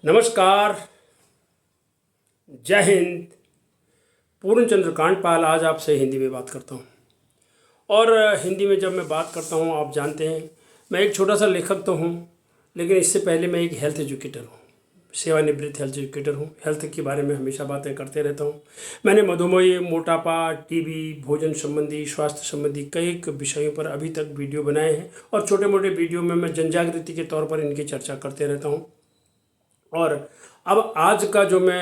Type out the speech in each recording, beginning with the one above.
नमस्कार। जय हिंद। पूर्णचंद्र कांडपाल आज आपसे हिंदी में बात करता हूँ। और हिंदी में जब मैं बात करता हूँ, आप जानते हैं मैं एक छोटा सा लेखक तो हूँ, लेकिन इससे पहले मैं एक हेल्थ एजुकेटर हूँ, सेवानिवृत्त हेल्थ एजुकेटर हूँ। हेल्थ के बारे में हमेशा बातें करते रहता हूँ। मैंने मधुमेह, मोटापा, टीबी, भोजन संबंधी, स्वास्थ्य संबंधी कई विषयों पर अभी तक वीडियो बनाए हैं, और छोटे मोटे वीडियो में मैं जनजागृति के तौर पर इनकी चर्चा करते रहता हूँ। और अब आज का जो मैं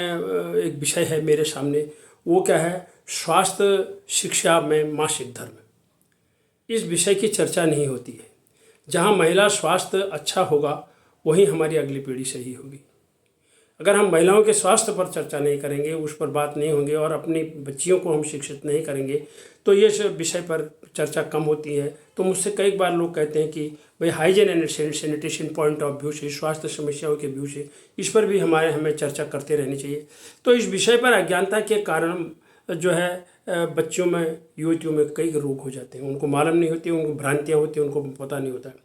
एक विषय है मेरे सामने, वो क्या है? स्वास्थ्य शिक्षा में मासिक धर्म। इस विषय की चर्चा नहीं होती है। जहाँ महिला स्वास्थ्य अच्छा होगा, वहीं हमारी अगली पीढ़ी सही होगी। अगर हम महिलाओं के स्वास्थ्य पर चर्चा नहीं करेंगे, उस पर बात नहीं होंगे, और अपनी बच्चियों को हम शिक्षित नहीं करेंगे, तो ये विषय पर चर्चा कम होती है। तो मुझसे कई बार लोग कहते हैं कि भाई hygiene and sanitation point of view से, स्वास्थ्य समस्याओं के व्यू से, इस पर भी हमें चर्चा करते रहनी चाहिए। तो इस विषय पर अज्ञानता के कारण जो है बच्चों में, युवतियों में कई रोग हो जाते हैं। उनको मालूम नहीं होती, उनको भ्रांतियाँ होती हैं, उनको पता नहीं होता है।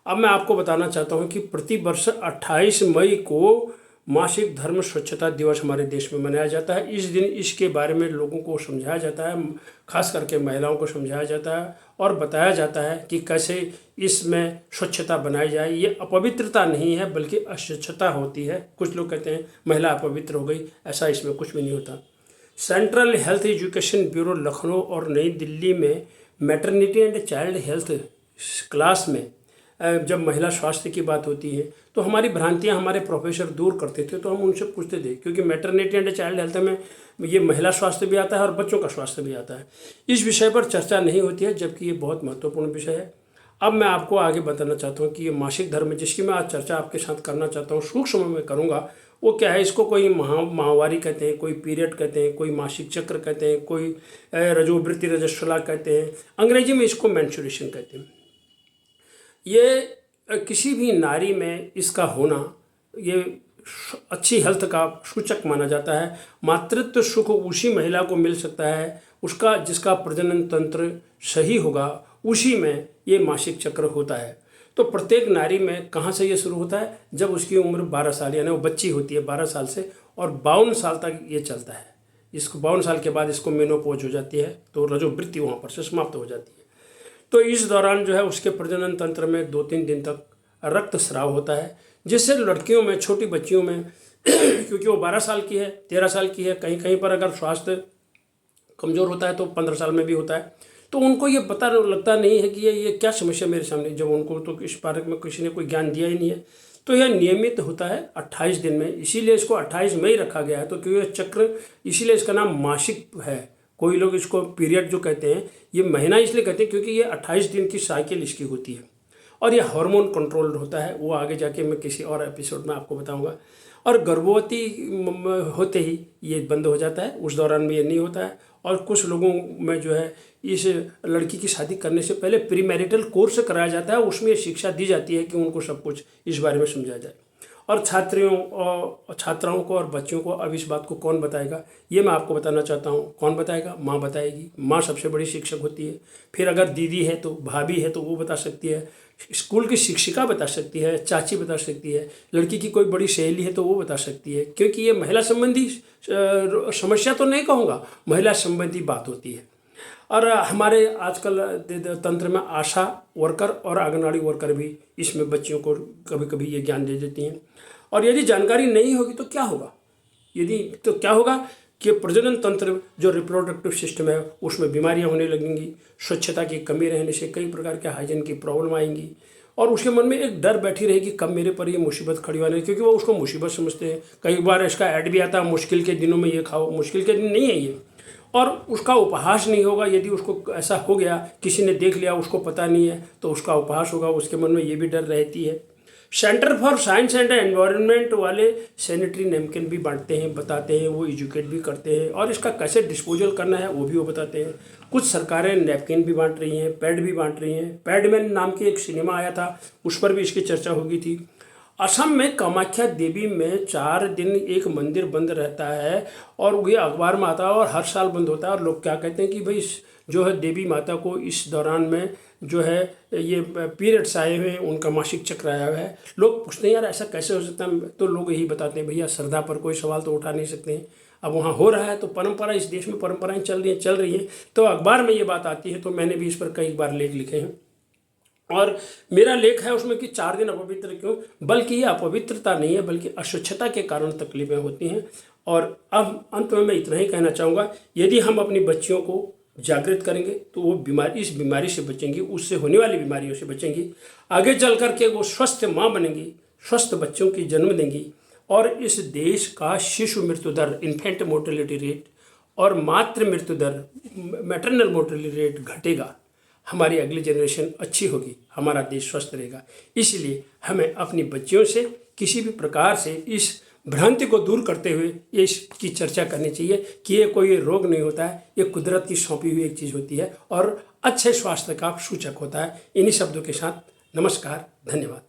अब मैं आपको बताना चाहता हूँ कि प्रति वर्ष 28 मई को मासिक धर्म स्वच्छता दिवस हमारे देश में मनाया जाता है। इस दिन इसके बारे में लोगों को समझाया जाता है, खास करके महिलाओं को समझाया जाता है और बताया जाता है कि कैसे इसमें स्वच्छता बनाई जाए। ये अपवित्रता नहीं है, बल्कि अस्वच्छता होती है। कुछ लोग कहते हैं महिला अपवित्र हो गई, ऐसा इसमें कुछ भी नहीं होता। Central health education bureau Lucknow और नई दिल्ली में maternity and child health class में जब महिला स्वास्थ्य की बात होती है, तो हमारी भ्रांतियां हमारे प्रोफेसर दूर करते थे। तो हम उनसे पूछते थे, क्योंकि मैटरनिटी एंड चाइल्ड हेल्थ में ये महिला स्वास्थ्य भी आता है और बच्चों का स्वास्थ्य भी आता है। इस विषय पर चर्चा नहीं होती है, जबकि ये बहुत महत्वपूर्ण विषय है। अब मैं आपको आगे बताना चाहता हूँ कि ये मासिक धर्म, जिसकी मैं आज चर्चा आपके साथ करना चाहता हूँ, सूक्ष्म में करूँगा, वो क्या है? इसको कोई माहवारी कहते हैं, कोई पीरियड कहते हैं, कोई मासिक चक्र कहते हैं, कोई रजोवृत्ति रजस्वला कहते हैं, अंग्रेजी में इसको मेंस्ट्रुएशन कहते हैं। ये किसी भी नारी में इसका होना, ये अच्छी हेल्थ का सूचक माना जाता है। मातृत्व सुख उसी महिला को मिल सकता है उसका जिसका प्रजनन तंत्र सही होगा, उसी में ये मासिक चक्र होता है। तो प्रत्येक नारी में कहाँ से ये शुरू होता है? जब उसकी उम्र 12 साल, यानी वो बच्ची होती है 12 साल से, और 52 साल तक ये चलता है। इसको 52 साल के बाद इसको मेनोपॉज हो जाती है, तो रजोवृत्ति वहाँ पर से समाप्त हो जाती है। तो इस दौरान जो है उसके प्रजनन तंत्र में 2-3 दिन तक रक्तस्राव होता है, जिससे लड़कियों में, छोटी बच्चियों में क्योंकि वो 12 साल की है, 13 साल की है, कहीं कहीं पर अगर स्वास्थ्य कमज़ोर होता है तो 15 साल में भी होता है, तो उनको ये पता लगता नहीं है कि ये क्या समस्या मेरे सामने। जब उनको तो इस बारे में किसी ने कोई ज्ञान दिया ही नहीं है। तो यह नियमित होता है 28 दिन में, इसीलिए इसको 28 मई रखा गया है। तो क्योंकि चक्र, इसीलिए इसका नाम मासिक है। कोई लोग इसको पीरियड जो कहते हैं, ये महीना इसलिए कहते हैं क्योंकि ये 28 दिन की साइकिल इसकी होती है, और ये हार्मोन कंट्रोल्ड होता है। वो आगे जाके मैं किसी और एपिसोड में आपको बताऊंगा। और गर्भवती होते ही ये बंद हो जाता है, उस दौरान में ये नहीं होता है। और कुछ लोगों में जो है, इस लड़की की शादी करने से पहले प्री मैरिटल कोर्स कराया जाता है, उसमें शिक्षा दी जाती है कि उनको सब कुछ इस बारे में समझाया जाए। और छात्राओं को और बच्चों को अब इस बात को कौन बताएगा, ये मैं आपको बताना चाहता हूँ। कौन बताएगा? माँ बताएगी। माँ सबसे बड़ी शिक्षक होती है। फिर अगर दीदी है तो, भाभी है तो वो बता सकती है, स्कूल की शिक्षिका बता सकती है, चाची बता सकती है, लड़की की कोई बड़ी सहेली है तो वो बता सकती है। क्योंकि ये महिला संबंधी समस्या तो नहीं कहूँगा, महिला संबंधी बात होती है। और हमारे आजकल तंत्र में आशा वर्कर और आंगनवाड़ी वर्कर भी इसमें बच्चियों को कभी कभी ये ज्ञान दे देती हैं। और यदि जानकारी नहीं होगी तो क्या होगा? क्या होगा कि प्रजनन तंत्र, जो रिप्रोडक्टिव सिस्टम है, उसमें बीमारियां होने लगेंगी। स्वच्छता की कमी रहने से कई प्रकार के हाइजीन की प्रॉब्लम आएंगी, और उसके मन में एक डर बैठी रहेगी, कब मेरे पर ये मुसीबत खड़ी होने, क्योंकि वो उसको मुसीबत समझते हैं। कई बार इसका ऐड भी आता है, मुश्किल के दिनों में ये खाओ। मुश्किल के दिन नहीं है ये, और उसका उपहास नहीं होगा। यदि उसको ऐसा हो गया, किसी ने देख लिया, उसको पता नहीं है, तो उसका उपहास होगा। उसके मन में ये भी डर रहती है। Centre for science and environment वाले सैनिटरी नैपकिन भी बांटते हैं, बताते हैं, वो एजुकेट भी करते हैं, और इसका कैसे डिस्पोजल करना है वो भी वो बताते हैं। कुछ सरकारें नैपकिन भी बांट रही हैं, पैड भी बांट रही हैं। पैडमैन नाम की एक सिनेमा आया था, उस पर भी इसकी चर्चा होगी थी। असम में कामाख्या देवी में 4 दिन एक मंदिर बंद रहता है, और ये अखबार में आता है, और हर साल बंद होता है। और लोग क्या कहते हैं कि भाई जो है देवी माता को इस दौरान में जो है ये पीरियड्स आए हुए हैं, उनका मासिक चक्र आया हुआ है। लोग पूछते हैं यार ऐसा कैसे हो सकता है, तो लोग यही बताते हैं भैया श्रद्धा पर कोई सवाल तो उठा नहीं सकते हैं। अब वहाँ हो रहा है तो परंपरा, इस देश में परंपराएं चल रही हैं तो अखबार में ये बात आती है, तो मैंने भी इस पर कई बार लेख लिखे हैं। और मेरा लेख है उसमें कि 4 दिन अपवित्र क्यों, बल्कि ये अपवित्रता नहीं है बल्कि अस्वच्छता के कारण तकलीफें होती हैं। और अब अंत में मैं इतना ही कहना चाहूँगा, यदि हम अपनी बच्चियों को जागृत करेंगे तो वो इस बीमारी से बचेंगी, उससे होने वाली बीमारियों से बचेंगी, आगे चल करके वो स्वस्थ माँ बनेंगी, स्वस्थ बच्चों की जन्म देंगी और इस देश का शिशु मृत्यु दर, इन्फेंट मोर्टेलिटी रेट और मातृ मृत्यु दर, मैटरनल मोर्टेलिटी रेट घटेगा। हमारी अगली जनरेशन अच्छी होगी, हमारा देश स्वस्थ रहेगा। इसलिए हमें अपनी बच्चियों से किसी भी प्रकार से इस भ्रांति को दूर करते हुए इसकी चर्चा करनी चाहिए कि ये कोई रोग नहीं होता है, ये कुदरत की सौंपी हुई एक चीज़ होती है और अच्छे स्वास्थ्य का सूचक होता है। इन्हीं शब्दों के साथ नमस्कार, धन्यवाद।